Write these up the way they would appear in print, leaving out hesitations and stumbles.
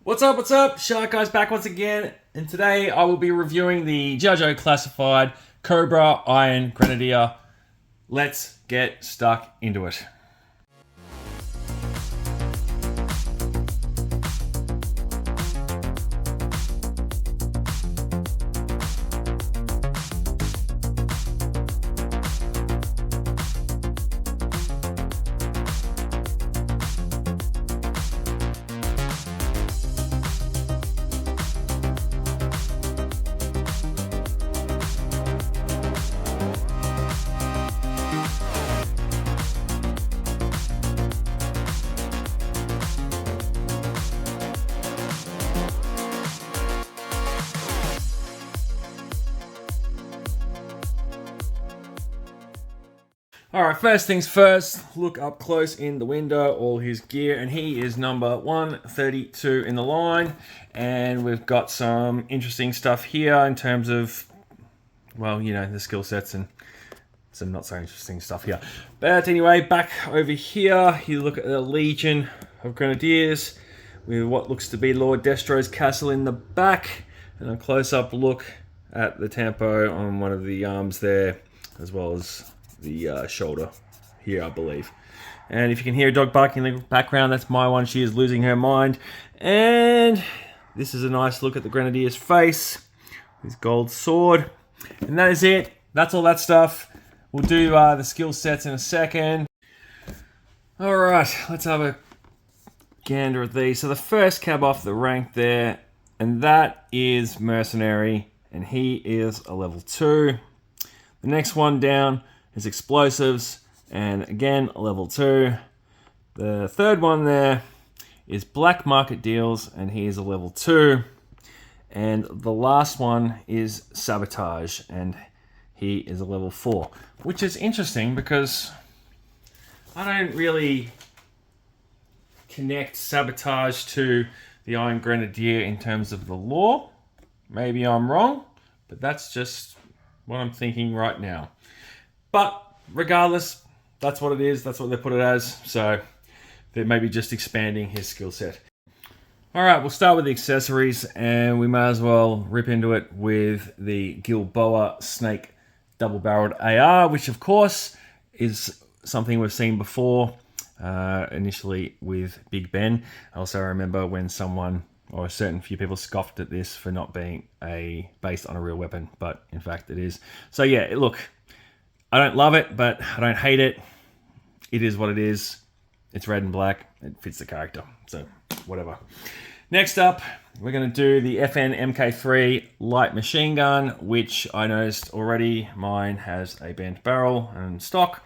What's up, what's up? Shark Guys back once again, and today I will be reviewing the JoJo Classified Cobra Iron Grenadier. Let's get stuck into it. Alright, first things first, look up close in the window, all his gear, and he is number 132 in the line, and we've got some interesting stuff here in terms of, well, you know, the skill sets and some not so interesting stuff here. But anyway, back over here, you look at the Legion of Grenadiers, with what looks to be Lord Destro's castle in the back, and a close-up look at the tempo on one of the arms there, as well as the shoulder here, I believe. And if you can hear a dog barking in the background, that's my one. She is losing her mind. And this is a nice look at the Grenadier's face, his gold sword. And that is it. That's all that stuff. We'll do the skill sets in a second. Alright, let's have a gander at these. So the first cab off the rank there, and that is Mercenary, and he is a level 2. The next one down is Explosives, and again, a level 2. The third one there is Black Market Deals, and he is a level 2. And the last one is Sabotage, and he is a level 4. Which is interesting because I don't really connect Sabotage to the Iron Grenadier in terms of the lore. Maybe I'm wrong, but that's just what I'm thinking right now. But regardless, that's what it is. That's what they put it as. So they're maybe just expanding his skill set. All right, we'll start with the accessories, and we may as well rip into it with the Gilboa Snake double-barreled AR, which of course is something we've seen before, initially with Big Ben. I also remember when someone, or a certain few people, scoffed at this for not being based on a real weapon, but in fact it is. So yeah, look, I don't love it, but I don't hate it. It is what it is. It's red and black. It fits the character, so whatever. Next up, we're going to do the FN MK3 light machine gun, which I noticed already mine has a bent barrel and stock.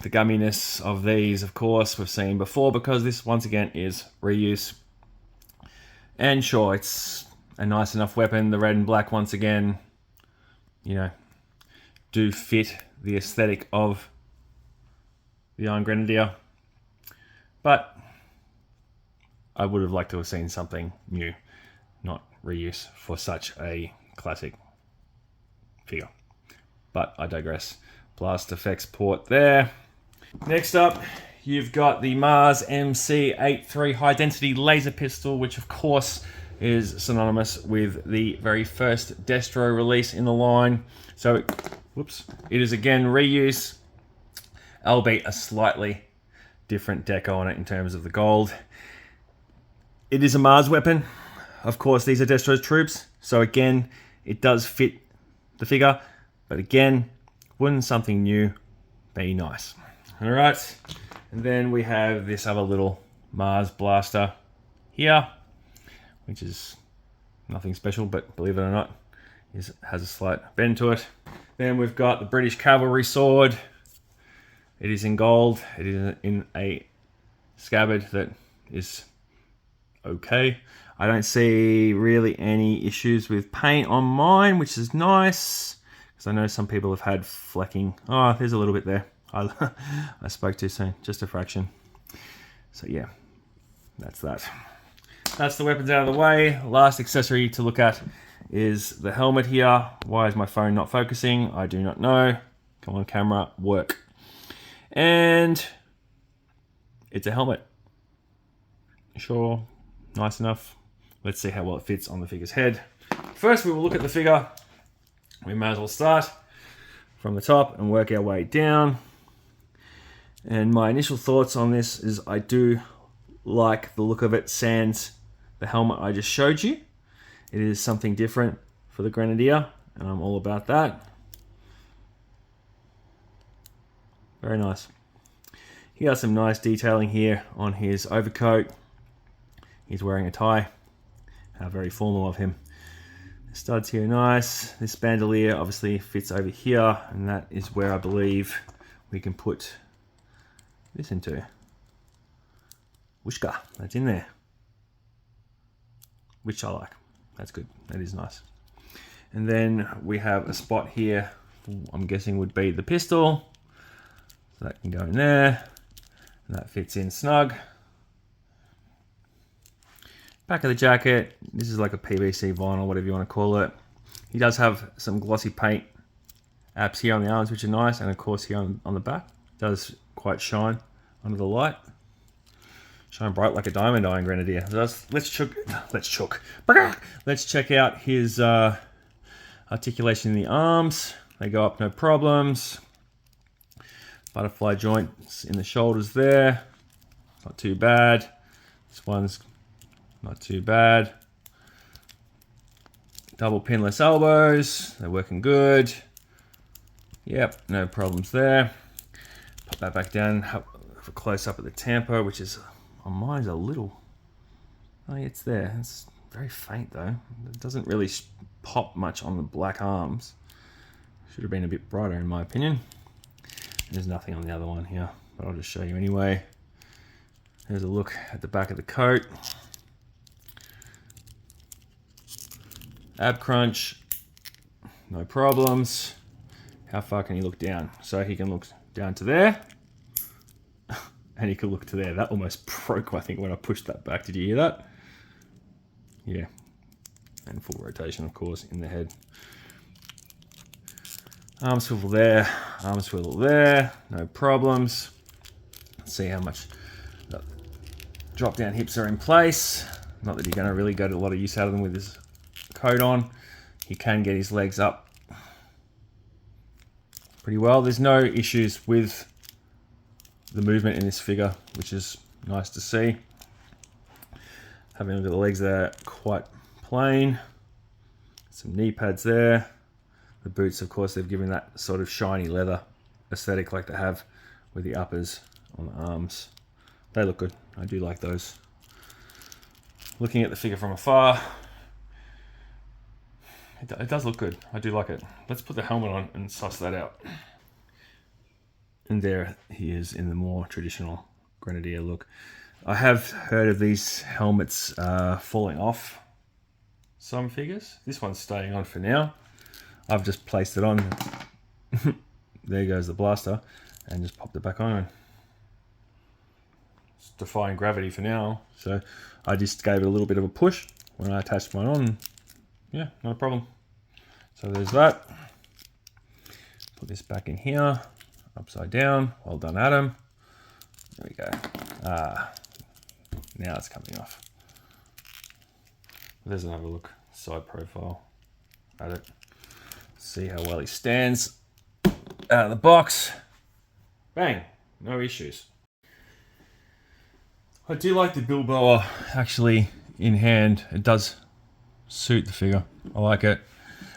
The gumminess of these, of course, we've seen before, because this, once again, is reuse. And sure, it's a nice enough weapon. The red and black, once again, you know, do fit the aesthetic of the Iron Grenadier. But I would have liked to have seen something new, not reuse for such a classic figure. But I digress. Blast effects port there. Next up, you've got the Mars MC83 high density laser pistol, which of course is synonymous with the very first Destro release in the line. So, whoops, it is again reuse, albeit a slightly different deco on it in terms of the gold. It is a Mars weapon. Of course, these are Destro's troops. So again, it does fit the figure. But again, wouldn't something new be nice? All right. And then we have this other little Mars blaster here, which is nothing special, but believe it or not, it has a slight bend to it. Then we've got the British Cavalry sword. It is in gold. It is in a scabbard that is okay. I don't see really any issues with paint on mine, which is nice, because I know some people have had flecking. Oh, there's a little bit there. I spoke too soon, just a fraction. So yeah, that's that. That's the weapons out of the way. Last accessory to look at is the helmet here. Why is my phone not focusing? I do not know. Come on, camera, work. And it's a helmet. Sure, nice enough. Let's see how well it fits on the figure's head. First, we will look at the figure. We may as well start from the top and work our way down. And my initial thoughts on this is I do like the look of it sans the helmet I just showed you. It is something different for the Grenadier, and I'm all about that. Very nice. He got some nice detailing here on his overcoat. He's wearing a tie. How very formal of him. The studs here are nice. This bandolier obviously fits over here, and that is where I believe we can put this into. Wishka, that's in there. Which I like. That's good. That is nice. And then we have a spot here, I'm guessing would be the pistol. So that can go in there. And that fits in snug. Back of the jacket, this is like a PVC vinyl, whatever you want to call it. He does have some glossy paint apps here on the arms, which are nice, and of course here on the back. It does quite shine under the light. Shine bright like a diamond eye in Grenadier. Let's check out his articulation in the arms. They go up no problems. Butterfly joints in the shoulders there. Not too bad. This one's not too bad. Double pinless elbows. They're working good. Yep, no problems there. Pop that back down. Have a close up at the tempo, which is on mine's a little. Oh, it's there. It's very faint though. It doesn't really pop much on the black arms. Should have been a bit brighter in my opinion. There's nothing on the other one here, but I'll just show you anyway. There's a look at the back of the coat. Ab crunch, no problems. How far can he look down? So he can look down to there, and he can look to there. That almost broke, I think, when I pushed that back. Did you hear that? Yeah. And full rotation, of course, in the head. Arm swivel there, arm swivel there, no problems. Let's see how much the drop down hips are in place. Not that you're going to really get a lot of use out of them with this coat on. He can get his legs up pretty well. There's no issues with the movement in this figure, which is nice to see. Having a look at the legs, they're quite plain. Some knee pads there. The boots, of course, they've given that sort of shiny leather aesthetic like they have with the uppers on the arms. They look good. I do like those. Looking at the figure from afar, it does look good. I do like it. Let's put the helmet on and suss that out. And there he is in the more traditional Grenadier look. I have heard of these helmets falling off some figures. This one's staying on for now. I've just placed it on. There goes the blaster, and just popped it back on. It's defying gravity for now, so I just gave it a little bit of a push when I attached mine on. Yeah, not a problem. So there's that. Put this back in here, upside down. Well done, Adam. There we go. Now it's coming off. There's another look, side profile at it. See how well he stands out of the box. Bang, no issues. I do like the Bilboa actually in hand. It does suit the figure. I like it.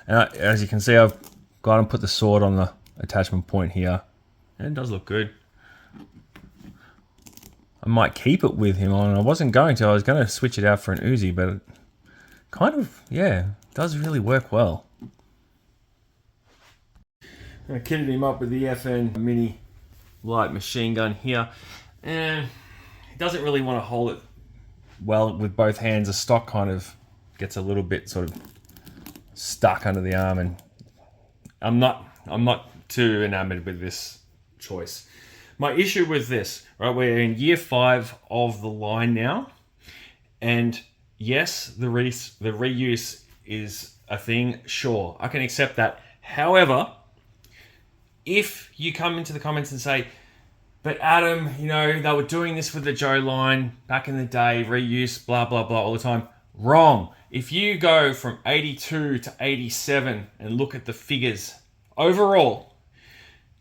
And as you can see, I've got him put the sword on the attachment point here. And it does look good. I might keep it with him on. I wasn't going to. I was going to switch it out for an Uzi, but it kind of, yeah, does really work well. I kitted him up with the FN mini light machine gun here, and he doesn't really want to hold it well with both hands. The stock kind of gets a little bit sort of stuck under the arm, and I'm not too enamored with this choice. My issue with this, right, we're in year 5 of the line now, and yes, the reuse is a thing. Sure, I can accept that. However, if you come into the comments and say, But Adam, you know, they were doing this with the Joe line back in the day, reuse, blah, blah, blah, all the time. Wrong. If you go from 82 to 87 and look at the figures, overall,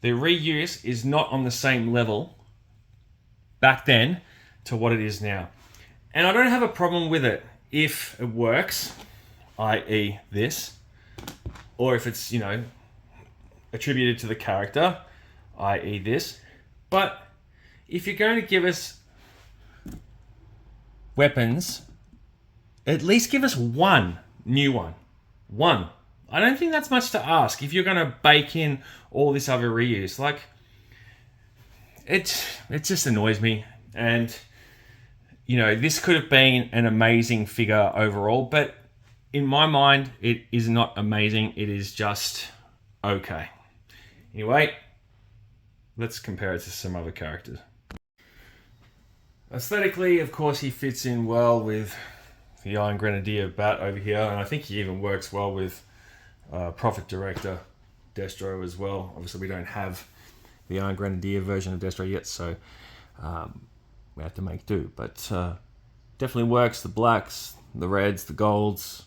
the reuse is not on the same level back then to what it is now. And I don't have a problem with it if it works, i.e. this, or if it's, you know, attributed to the character, i.e. this. But if you're going to give us weapons, at least give us one new one. One. I don't think that's much to ask if you're going to bake in all this other reuse. Like, it just annoys me. And, you know, this could have been an amazing figure overall, but in my mind, it is not amazing. It is just okay. Anyway, let's compare it to some other characters. Aesthetically, of course, he fits in well with the Iron Grenadier bat over here, and I think he even works well with Prophet Director Destro as well. Obviously, we don't have the Iron Grenadier version of Destro yet, so we have to make do. But definitely works, the blacks, the reds, the golds.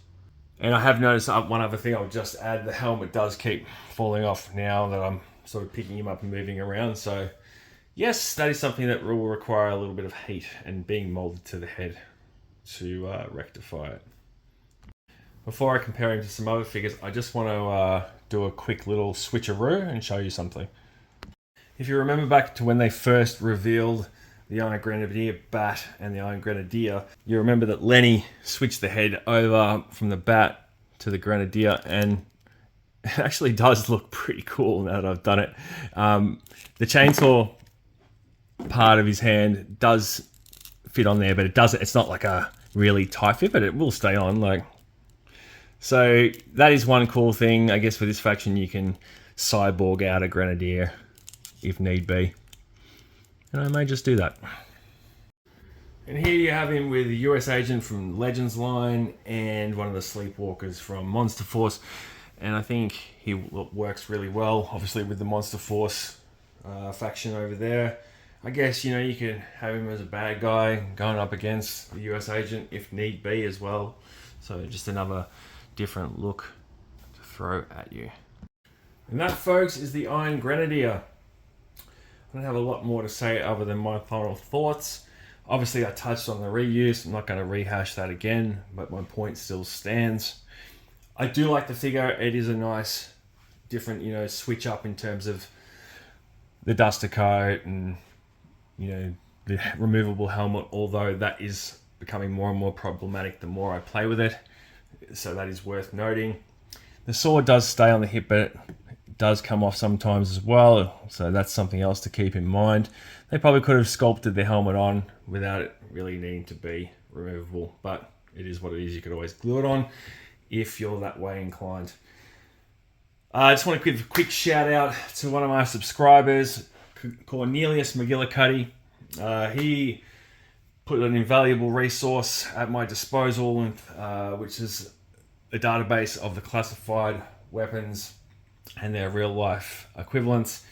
And I have noticed one other thing I'll just add, the helmet does keep falling off now that I'm sort of picking him up and moving around. So yes, that is something that will require a little bit of heat and being molded to the head to rectify it. Before I compare him to some other figures, I just want to do a quick little switcheroo and show you something. If you remember back to when they first revealed the Iron Grenadier bat and the Iron Grenadier, you remember that Lenny switched the head over from the bat to the Grenadier, and it actually does look pretty cool now that I've done it. The chainsaw part of his hand does fit on there, but it's not like a really tight fit, but it will stay on. Like, so that is one cool thing. I guess for this faction, you can cyborg out a Grenadier if need be. And I may just do that. And here you have him with the US agent from Legends line and one of the Sleepwalkers from Monster Force. And I think he works really well, obviously, with the Monster Force faction over there. I guess, you know, you could have him as a bad guy going up against the US agent if need be as well. So just another different look to throw at you. And that, folks, is the Iron Grenadier. I don't have a lot more to say other than my final thoughts. Obviously, I touched on the reuse. I'm not going to rehash that again, but my point still stands. I do like the figure. It is a nice, different, you know, switch up in terms of the duster coat and, you know, the removable helmet, although that is becoming more and more problematic the more I play with it. So that is worth noting. The sword does stay on the hip, but it does come off sometimes as well. So that's something else to keep in mind. They probably could have sculpted the helmet on without it really needing to be removable, but it is what it is. You could always glue it on if you're that way inclined. I just want to give a quick shout out to one of my subscribers, Cornelius McGillicuddy. He put an invaluable resource at my disposal, which is a database of the classified weapons and their real life equivalents.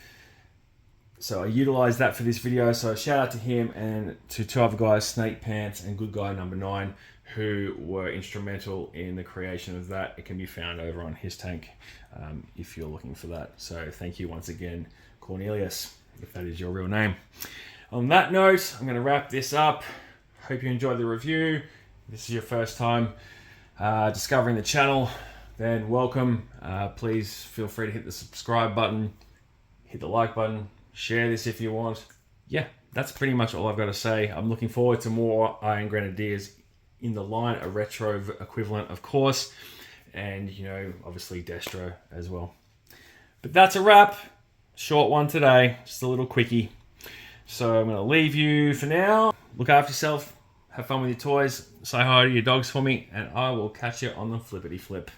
So I utilized that for this video. So shout out to him and to two other guys, Snake Pants and Good Guy Number 9, who were instrumental in the creation of that. It can be found over on his tank if you're looking for that. So thank you once again, Cornelius, if that is your real name. On that note, I'm going to wrap this up. Hope you enjoyed the review. If this is your first time discovering the channel, then welcome. Please feel free to hit the subscribe button, hit the like button, share this if you want. Yeah, that's pretty much all I've got to say. I'm looking forward to more Iron Grenadiers in the line, a retro equivalent, of course, and, you know, obviously Destro as well. But that's a wrap. Short one today, just a little quickie. So I'm going to leave you for now. Look after yourself. Have fun with your toys. Say hi to your dogs for me, and I will catch you on the flippity flip.